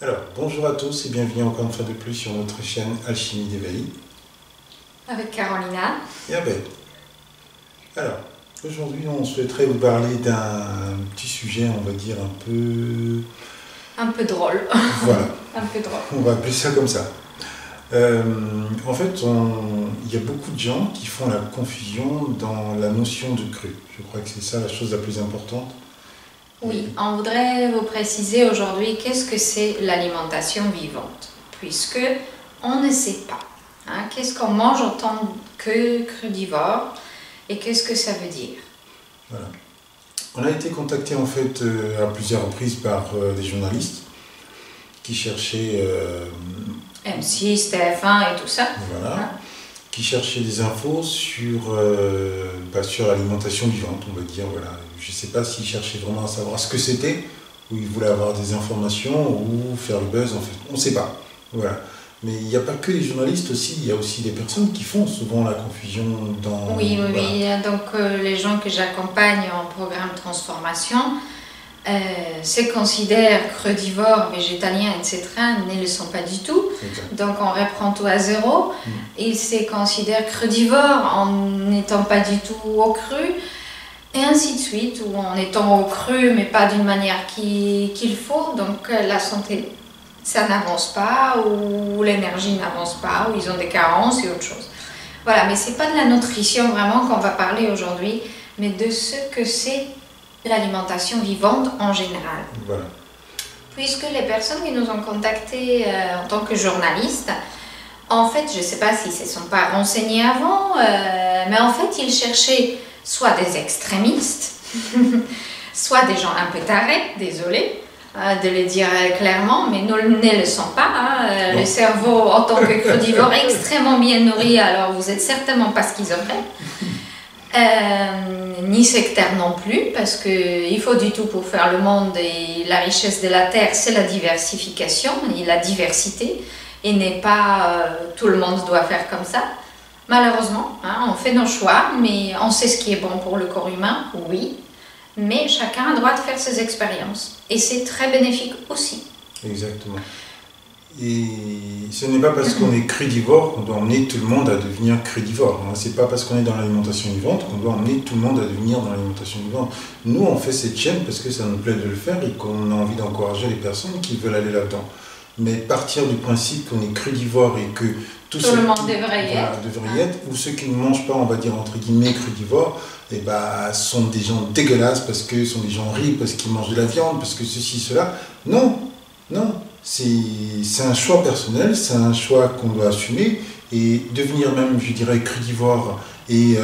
Alors, bonjour à tous et bienvenue encore une fois de plus sur notre chaîne Alchimie d'éveil. Avec Carolina. Et Abel. Alors, aujourd'hui, on souhaiterait vous parler d'un petit sujet, on va dire, Un peu drôle. Voilà, Un peu drôle. on va appeler ça comme ça. En fait, il y a beaucoup de gens qui font la confusion dans la notion de cru. Je crois que c'est ça la chose la plus importante. Oui, on voudrait vous préciser aujourd'hui qu'est-ce que c'est l'alimentation vivante, puisque on ne sait pas. Qu'est-ce qu'on mange en tant que crudivore et qu'est-ce que ça veut dire? Voilà. On a été contacté en fait à plusieurs reprises par des journalistes qui cherchaient M6, TF1 et tout ça. voilà, qui cherchaient des infos sur l'alimentation vivante, on va dire. Voilà. Je ne sais pas s'ils cherchaient vraiment à savoir ce que c'était, ou ils voulaient avoir des informations, ou faire le buzz, en fait. On ne sait pas. Voilà. Mais il n'y a pas que les journalistes aussi, il y a aussi des personnes qui font souvent la confusion dans... Oui, voilà. oui. Donc les gens que j'accompagne en programme transformation se considèrent crudivores, végétaliens, etc. ne le sont pas du tout. Exact. Donc on reprend tout à zéro. Ils se considèrent crudivores en n'étant pas du tout au cru. Et ainsi de suite, ou en étant au cru, mais pas d'une manière qu'il faut. Donc la santé, ça n'avance pas, ou l'énergie n'avance pas, ou ils ont des carences et autre chose. Voilà, mais c'est pas de la nutrition vraiment qu'on va parler aujourd'hui, mais de ce que c'est l'alimentation vivante en général. Voilà. Puisque les personnes qui nous ont contactés en tant que journalistes, en fait, je ne sais pas s'ils ne se sont pas renseignés avant, mais en fait, ils cherchaient soit des extrémistes, soit des gens un peu tarés, désolé de le dire clairement, mais nous ne le sont pas. Le cerveau, en tant que crudivore, est extrêmement bien nourri, alors vous n'êtes certainement pas schizophrène. Ni sectaire non plus, parce qu'il faut du tout pour faire le monde et la richesse de la terre, c'est la diversification et la diversité, et n'est pas tout le monde doit faire comme ça. Malheureusement, on fait nos choix, mais on sait ce qui est bon pour le corps humain, oui, mais chacun a le droit de faire ses expériences, et c'est très bénéfique aussi. Exactement. Et ce n'est pas parce qu'on est crudivore qu'on doit emmener tout le monde à devenir crudivore. C'est pas parce qu'on est dans l'alimentation vivante qu'on doit emmener tout le monde à devenir dans l'alimentation vivante. Nous, on fait cette chaîne parce que ça nous plaît de le faire et qu'on a envie d'encourager les personnes qui veulent aller là-dedans. Mais partir du principe qu'on est crudivore et que tout le monde devrait y être, ou ceux qui ne mangent pas, on va dire entre guillemets crudivores, et sont des gens dégueulasses parce que sont des gens horribles, parce qu'ils mangent de la viande, parce que ceci, cela. Non, non. C'est un choix personnel, c'est un choix qu'on doit assumer, et devenir même, je dirais, crudivore et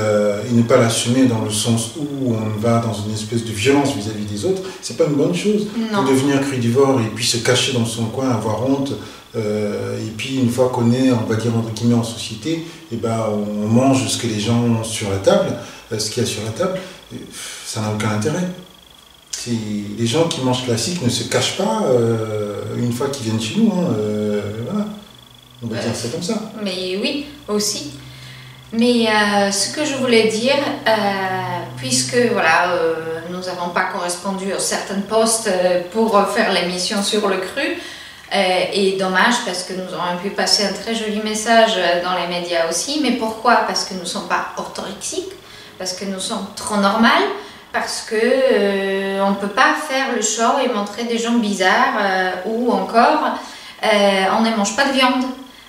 ne pas l'assumer dans le sens où on va dans une espèce de violence vis-à-vis des autres, c'est pas une bonne chose. Non. De devenir crudivore et puis se cacher dans son coin, avoir honte, et puis une fois qu'on est, on va dire entre guillemets en société, on mange ce que les gens ont sur la table, ce qu'il y a sur la table, ça n'a aucun intérêt. Les gens qui mangent classique ne se cachent pas une fois qu'ils viennent chez nous. Voilà. On va dire ça comme ça. Mais oui, aussi. Mais ce que je voulais dire, puisque voilà, nous n'avons pas correspondu à certains postes pour faire l'émission sur le cru, et dommage parce que nous aurions pu passer un très joli message dans les médias aussi. Mais pourquoi? Parce que nous ne sommes pas orthorexiques, parce que nous sommes trop normales, parce que on ne peut pas faire le show et montrer des gens bizarres, ou encore on ne mange pas de viande.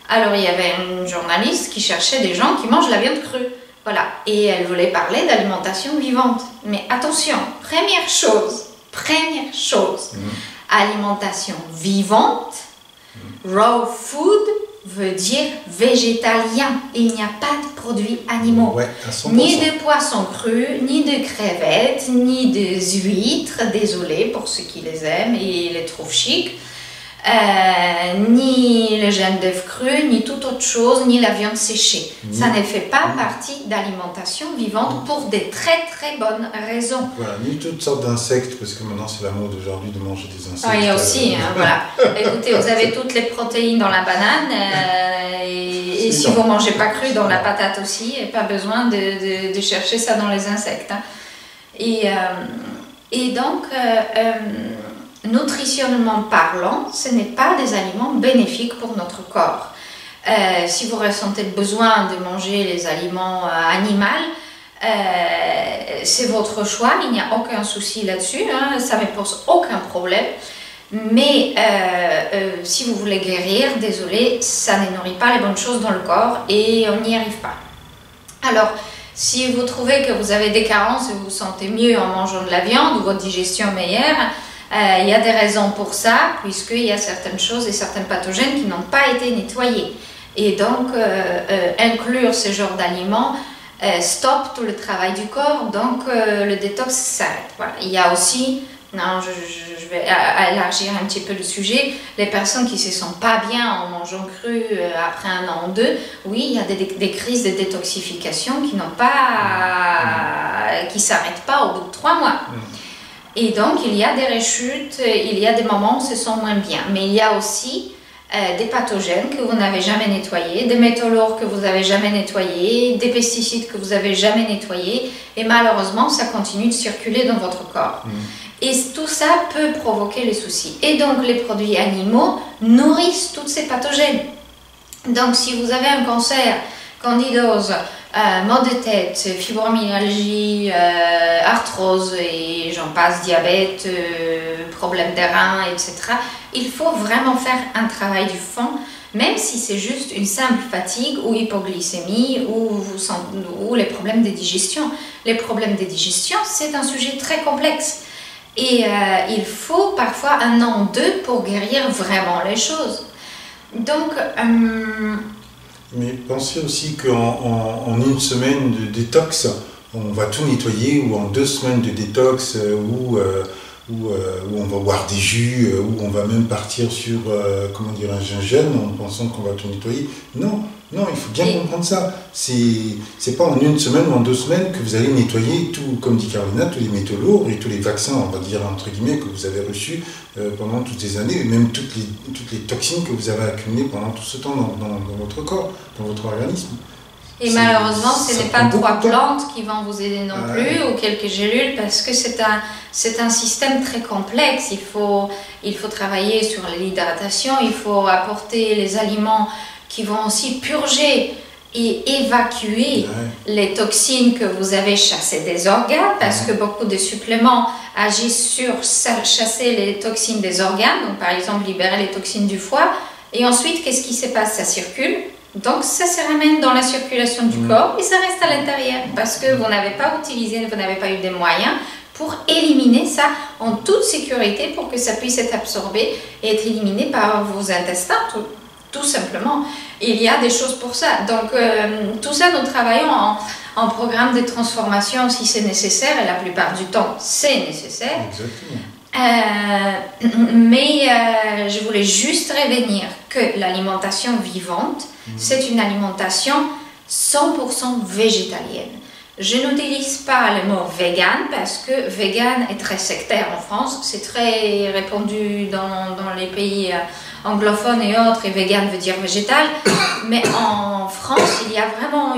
Alors il y avait une journaliste qui cherchait des gens qui mangent la viande crue, voilà, et elle voulait parler d'alimentation vivante. Mais attention, première chose, alimentation vivante, raw food veut dire végétalien, et il n'y a pas de produits animaux, ni de poissons crus, ni de crevettes, ni de huîtres, désolé pour ceux qui les aiment et les trouvent chic, ni le gène d'œuf cru, ni toute autre chose, ni la viande séchée. Ça ne fait pas partie d'alimentation vivante pour des très très bonnes raisons. Voilà, ni toutes sortes d'insectes, parce que maintenant c'est la mode aujourd'hui de manger des insectes. Ah, il y a aussi, voilà. Écoutez, vous avez toutes les protéines dans la banane, et si vous ne mangez pas cru, dans la patate aussi, et pas besoin de chercher ça dans les insectes. Et donc, nutritionnellement parlant, ce n'est pas des aliments bénéfiques pour notre corps. Si vous ressentez le besoin de manger les aliments animaux, c'est votre choix, il n'y a aucun souci là-dessus, hein, ça ne me pose aucun problème. Mais si vous voulez guérir, désolé, ça ne nourrit pas les bonnes choses dans le corps et on n'y arrive pas. Alors, si vous trouvez que vous avez des carences et vous vous sentez mieux en mangeant de la viande ou votre digestion meilleure, il y a des raisons pour ça, puisqu'il y a certaines choses et certains pathogènes qui n'ont pas été nettoyés. Et donc, inclure ce genre d'aliments stoppe tout le travail du corps, donc le détox s'arrête. Voilà. Il y a aussi, non, je vais élargir un petit peu le sujet, les personnes qui ne se sentent pas bien en mangeant cru après 1 an ou 2, oui, il y a des crises de détoxification qui n'ont pas, qui s'arrêtent pas au bout de 3 mois. Et donc, il y a des rechutes, il y a des moments où on se sent moins bien. Mais il y a aussi des pathogènes que vous n'avez jamais nettoyés, des métaux lourds que vous n'avez jamais nettoyés, des pesticides que vous n'avez jamais nettoyés. Et malheureusement, ça continue de circuler dans votre corps. Et tout ça peut provoquer les soucis. Et donc, les produits animaux nourrissent tous ces pathogènes. Donc, si vous avez un cancer, candidose, maux de tête, fibromyalgie, arthrose et j'en passe, diabète, problèmes des reins, etc. Il faut vraiment faire un travail du fond, même si c'est juste une simple fatigue ou hypoglycémie ou les problèmes de digestion. Les problèmes de digestion, c'est un sujet très complexe. Et il faut parfois 1 an ou 2 pour guérir vraiment les choses. Donc, mais pensez aussi qu'en 1 semaine de détox, on va tout nettoyer, ou en 2 semaines de détox, où on va boire des jus, où on va même partir sur comment dire, un jeûne en pensant qu'on va tout nettoyer. Non, non, il faut bien comprendre ça. C'est pas en 1 semaine ou en 2 semaines que vous allez nettoyer tout, comme dit Carolina, tous les métaux lourds et tous les vaccins, on va dire entre guillemets, que vous avez reçus pendant toutes ces années, et même toutes les toxines que vous avez accumulées pendant tout ce temps dans votre corps, dans votre organisme. Et malheureusement, ce n'est pas 3 plantes qui vont vous aider non plus, ou quelques gélules, parce que c'est un système très complexe. Il faut travailler sur l'hydratation, il faut apporter les aliments qui vont aussi purger et évacuer les toxines que vous avez chassées des organes, parce que beaucoup de suppléments agissent sur chasser les toxines des organes, donc par exemple libérer les toxines du foie, et ensuite qu'est-ce qui se passe? Ça circule. Donc ça se ramène dans la circulation du corps et ça reste à l'intérieur parce que vous n'avez pas utilisé, vous n'avez pas eu des moyens pour éliminer ça en toute sécurité pour que ça puisse être absorbé et être éliminé par vos intestins, tout simplement. Il y a des choses pour ça. Donc tout ça, nous travaillons en programme de transformation si c'est nécessaire, et la plupart du temps c'est nécessaire. Exactement. Mais je voulais juste revenir que l'alimentation vivante, c'est une alimentation 100% végétalienne. Je n'utilise pas le mot vegan parce que vegan est très sectaire en France, c'est très répandu dans les pays anglophones et autres, et vegan veut dire végétal, mais en France il y a vraiment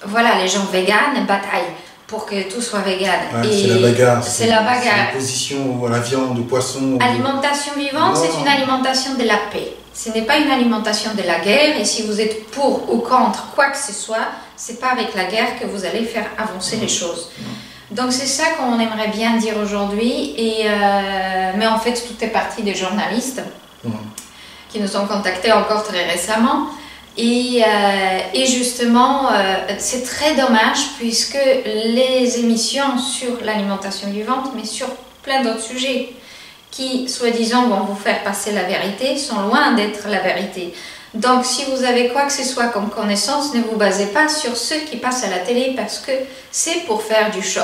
voilà, les gens véganes bataillent pour que tout soit vegan. C'est la bagarre. C'est la bagarre. C'est l'opposition à la viande, au poisson. Alimentation vivante, c'est une alimentation de la paix. Ce n'est pas une alimentation de la guerre. Et si vous êtes pour ou contre quoi que ce soit, c'est pas avec la guerre que vous allez faire avancer les choses. Donc c'est ça qu'on aimerait bien dire aujourd'hui. Mais en fait, tout est parti des journalistes qui nous ont contactés encore très récemment. Et justement, c'est très dommage puisque les émissions sur l'alimentation vivante, mais sur plein d'autres sujets qui, soi-disant, vont vous faire passer la vérité, sont loin d'être la vérité. Donc, si vous avez quoi que ce soit comme connaissance, ne vous basez pas sur ceux qui passent à la télé parce que c'est pour faire du show.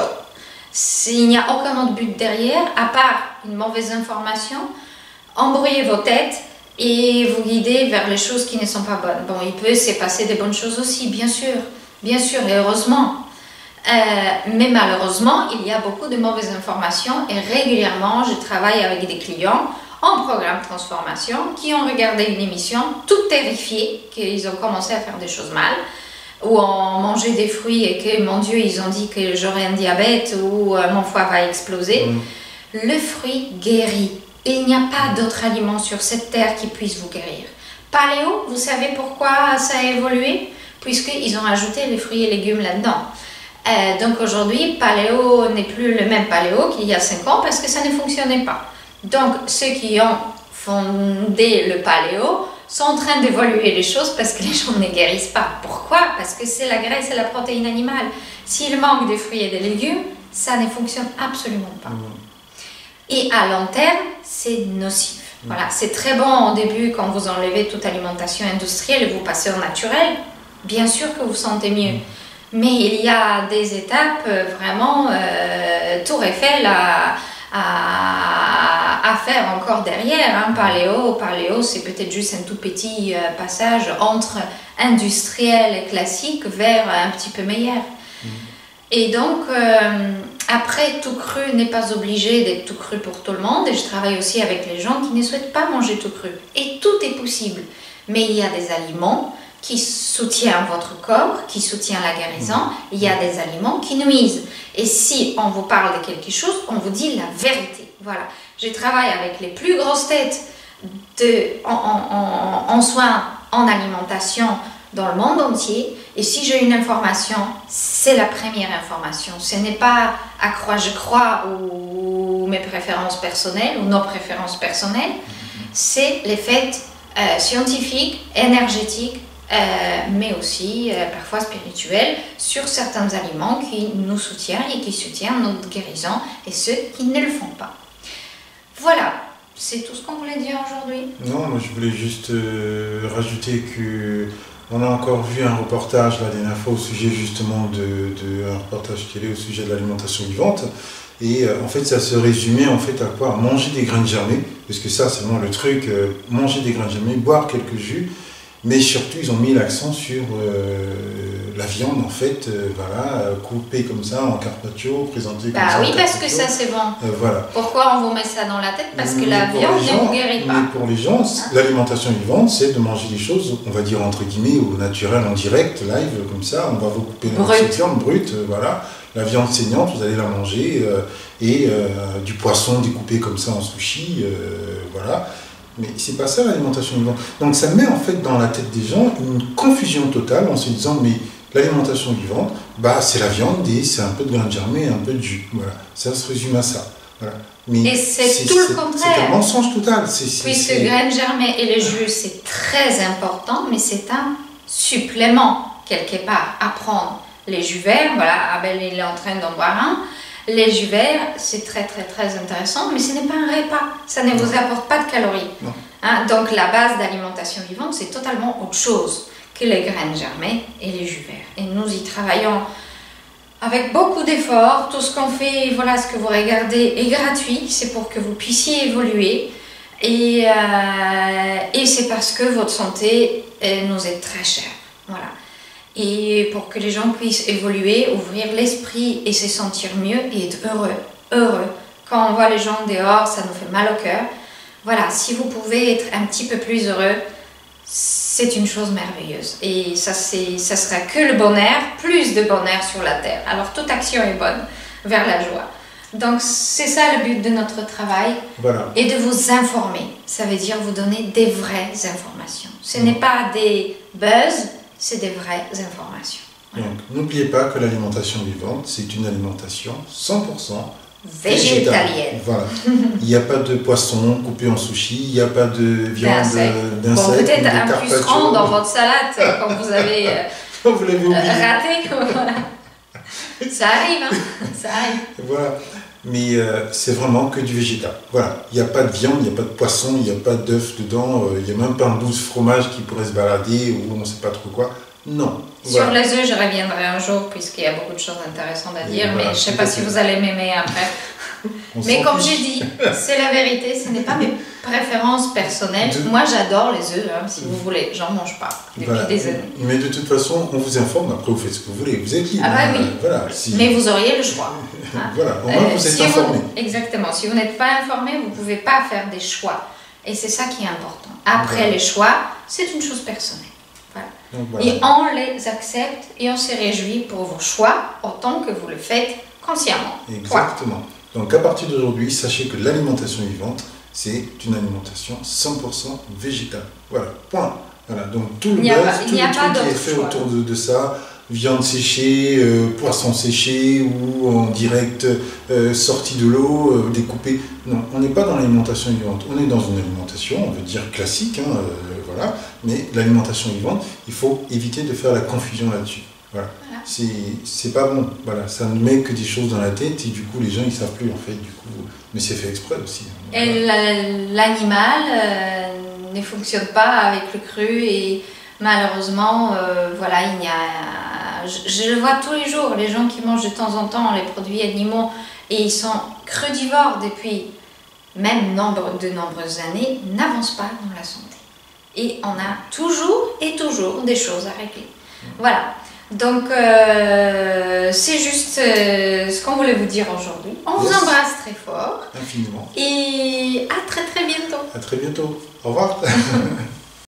Il n'y a aucun autre but derrière, à part une mauvaise information, embrouiller vos têtes et vous guider vers les choses qui ne sont pas bonnes. Bon, il peut se passer des bonnes choses aussi, bien sûr, et heureusement. Mais malheureusement, il y a beaucoup de mauvaises informations et régulièrement, je travaille avec des clients en programme transformation qui ont regardé une émission tout terrifiés qu'ils ont commencé à faire des choses mal, ou ont mangé des fruits et que, mon Dieu, ils ont dit que j'aurais un diabète ou mon foie va exploser. Le fruit guérit. Il n'y a pas d'autre aliment sur cette terre qui puisse vous guérir. Paléo, vous savez pourquoi ça a évolué? Puisqu'ils ont ajouté les fruits et légumes là-dedans. Donc aujourd'hui, paléo n'est plus le même paléo qu'il y a 5 ans parce que ça ne fonctionnait pas. Donc ceux qui ont fondé le paléo sont en train d'évoluer les choses parce que les gens ne guérissent pas. Pourquoi? Parce que c'est la graisse et la protéine animale. S'il manque des fruits et des légumes, ça ne fonctionne absolument pas. Et à long terme, c'est nocif. Voilà, c'est très bon au début quand vous enlevez toute alimentation industrielle et vous passez au naturel. Bien sûr que vous sentez mieux. Mais il y a des étapes vraiment tour Eiffel à faire encore derrière. Hein. Paléo, c'est peut-être juste un tout petit passage entre industriel et classique vers un petit peu meilleur. Et donc, après, tout cru n'est pas obligé d'être tout cru pour tout le monde. Et je travaille aussi avec les gens qui ne souhaitent pas manger tout cru. Et tout est possible. Mais il y a des aliments qui soutiennent votre corps, qui soutiennent la guérison. Il y a des aliments qui nuisent. Et si on vous parle de quelque chose, on vous dit la vérité. Voilà. Je travaille avec les plus grosses têtes en soins, en alimentation dans le monde entier. Et si j'ai une information, c'est la première information. Ce n'est pas à croire, je crois, ou mes préférences personnelles, ou nos préférences personnelles. C'est les faits scientifiques, énergétiques, mais aussi parfois spirituels, sur certains aliments qui nous soutiennent et qui soutiennent notre guérison, et ceux qui ne le font pas. Voilà, c'est tout ce qu'on voulait dire aujourd'hui. Non, moi je voulais juste rajouter que on a encore vu un reportage la dernière fois au sujet justement un reportage télé au sujet de l'alimentation vivante. Et en fait, ça se résumait en fait à quoi? Manger des graines germées, parce que ça, c'est vraiment le truc, manger des graines germées, boire quelques jus, mais surtout, ils ont mis l'accent sur la viande, en fait, voilà, coupée comme ça en carpaccio, présentée comme ça. Oui, parce que ça, c'est bon. Voilà. Pourquoi on vous met ça dans la tête? Parce que la viande ne vous guérit pas. Mais pour les gens, l'alimentation vivante, c'est de manger des choses, on va dire entre guillemets, au naturel, en direct, live, comme ça. On va vous couper la viande brute, voilà. La viande saignante, vous allez la manger, et du poisson découpé comme ça en sushi, voilà. Mais c'est pas ça l'alimentation vivante. Donc ça met en fait dans la tête des gens une confusion totale en se disant mais l'alimentation vivante, bah c'est la viande et c'est un peu de graines germées et un peu de jus. Voilà, ça se résume à ça. Voilà. Mais et c'est tout le contraire. C'est un mensonge total. Puisque graines germées et le jus c'est très important, mais c'est un supplément quelque part à prendre. Les jus verts, voilà, Abel il est en train d'en boire un. Les jus verts, c'est très très très intéressant, mais ce n'est pas un repas, ça ne vous apporte pas de calories. Hein, donc la base d'alimentation vivante, c'est totalement autre chose que les graines germées et les jus verts. Et nous y travaillons avec beaucoup d'efforts. Tout ce qu'on fait, voilà, ce que vous regardez est gratuit, c'est pour que vous puissiez évoluer. Et c'est parce que votre santé nous est très chère. Voilà. Et pour que les gens puissent évoluer, ouvrir l'esprit et se sentir mieux et être heureux. Quand on voit les gens dehors, ça nous fait mal au cœur. Voilà, si vous pouvez être un petit peu plus heureux, c'est une chose merveilleuse. Et ça sera que le bonheur, plus de bonheur sur la terre. Alors toute action est bonne vers la joie. Donc c'est ça le but de notre travail. Voilà. Et de vous informer. Ça veut dire vous donner des vraies informations. Ce n'est pas des buzz, c'est des vraies informations. Voilà. Donc, n'oubliez pas que l'alimentation vivante, c'est une alimentation 100% végétalienne. Voilà. Il n'y a pas de poisson coupé en sushi, il n'y a pas de viande d'insectes. Bon, peut-être un puceron dans votre salade quand vous avez vous l'avez oublié. raté. Ça arrive, hein. Ça arrive. Voilà. Mais c'est vraiment que du végétal. Voilà. Il n'y a pas de viande, il n'y a pas de poisson, il n'y a pas d'œuf dedans, il n'y a même pas un bout de fromage qui pourrait se balader ou on ne sait pas trop quoi. Non. Sur les œufs, je reviendrai un jour puisqu'il y a beaucoup de choses intéressantes à dire, mais je ne sais pas si vous allez m'aimer après. Mais comme j'ai dit, c'est la vérité, ce n'est pas mes préférences personnelles. Moi, j'adore les œufs, hein, si vous voulez, j'en mange pas depuis des années. Mais de toute façon, on vous informe, après vous faites ce que vous voulez, vous êtes libre. Ah bah oui, voilà, mais vous auriez le choix. Hein. Voilà, au moins vous êtes informé. Exactement, si vous n'êtes pas informé, vous ne pouvez pas faire des choix. Et c'est ça qui est important. Après les choix, c'est une chose personnelle. Voilà. Donc, voilà. Et on les accepte et on se réjouit pour vos choix autant que vous le faites consciemment. Exactement. Donc à partir d'aujourd'hui, sachez que l'alimentation vivante, c'est une alimentation 100% végétale. Voilà, point. Voilà, donc tout le buzz, tout le truc qui est fait autour de ça, viande séchée, poisson séché ou en direct sorti de l'eau, découpé. Non, on n'est pas dans l'alimentation vivante. On est dans une alimentation, on veut dire classique, hein, voilà. Mais l'alimentation vivante, il faut éviter de faire la confusion là-dessus. Voilà. C'est pas bon. Voilà, ça ne met que des choses dans la tête et du coup les gens ils savent plus en fait. Du coup, mais c'est fait exprès aussi. Et l'animal ne fonctionne pas avec le cru et malheureusement, voilà, il y a. Je le vois tous les jours, les gens qui mangent de temps en temps les produits animaux et ils sont crudivores depuis même de nombreuses années, n'avancent pas dans la santé. Et on a toujours et toujours des choses à régler. Voilà. Donc, c'est juste ce qu'on voulait vous dire aujourd'hui. On vous embrasse très fort. Infiniment. Et à très très bientôt. À très bientôt. Au revoir.